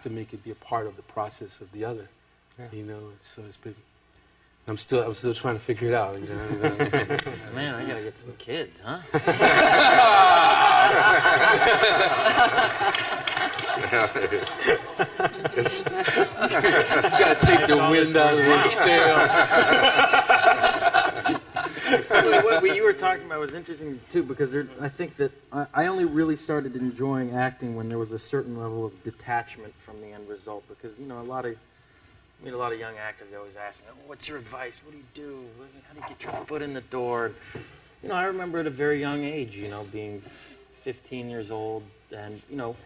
have to make it be a part of the process of the other. You know, so it's been. I'm still trying to figure it out. You know? Man, I gotta get some kids, huh? Just gotta take the wind out of the sail. What you were talking about was interesting too, because I think that I only really started enjoying acting when there was a certain level of detachment from the end result. Because you know, I meet a lot of young actors. They always ask me, "Oh, what's your advice? What do you do? How do you get your foot in the door?" You know, I remember at a very young age, you know, being 15 years old, and you know,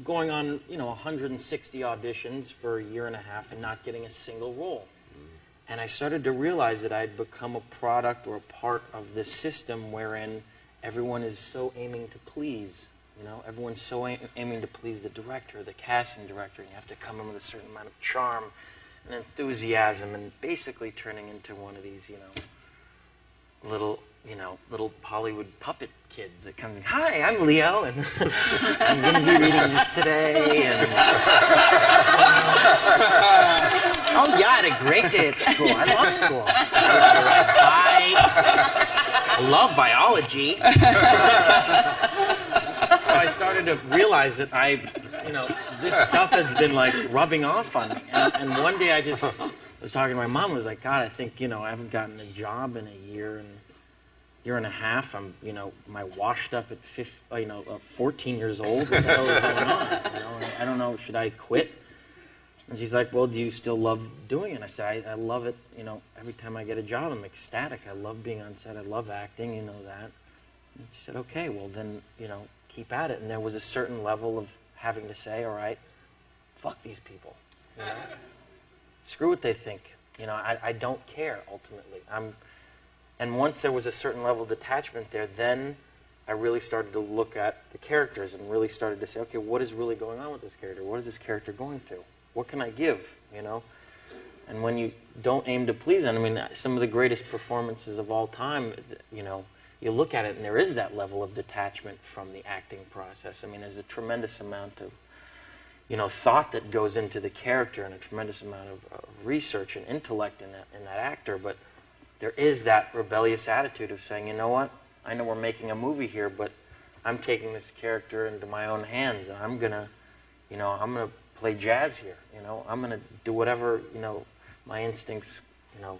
going on 160 auditions for a year and a half and not getting a single role. And I started to realize that I'd become a product or a part of this system wherein everyone is so aiming to please. You know, everyone's so aiming to please the director, the casting director, and you have to come in with a certain amount of charm and enthusiasm, and basically turning into one of these, little Hollywood puppet kids that come in, "Hi, I'm Leo, and I'm going to be reading this today." And oh yeah, I had a great day at school. I love school. I love biology. So I started to realize that this stuff had been like rubbing off on me. And one day I just was talking to my mom. I was like, "God, I think I haven't gotten a job in a year and a half. I'm my washed up at 14 years old. What the hell is going on? I don't know. Should I quit?" And she's like, "Well, do you still love doing it?" I said, I love it. Every time I get a job, I'm ecstatic. I love being on set. I love acting. You know that." And she said, "Okay, well then, keep at it." And there was a certain level of having to say, "All right, fuck these people. Screw what they think. I don't care ultimately. And once there was a certain level of detachment there, then I really started to look at the characters and really started to say, okay, what is really going on with this character? What is this character going through? What can I give? And when you don't aim to please them, some of the greatest performances of all time, you look at it and there is that level of detachment from the acting process. There's a tremendous amount of thought that goes into the character and a tremendous amount of research and intellect in that actor, but there is that rebellious attitude of saying, you know what, I know we're making a movie here, but I'm taking this character into my own hands, and I'm gonna play jazz here. I'm gonna do whatever my instincts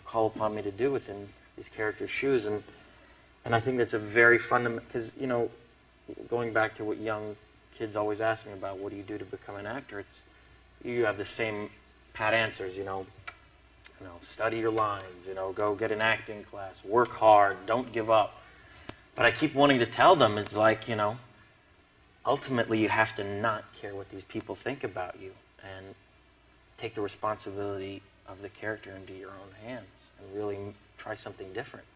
call upon me to do within these characters' shoes, and I think that's a very fundamental, because going back to what young kids always ask me about, what do you do to become an actor? It's you have the same pat answers, study your lines, go get an acting class, work hard, don't give up. But I keep wanting to tell them, it's like, ultimately you have to not care what these people think about you and take the responsibility of the character into your own hands and really try something different.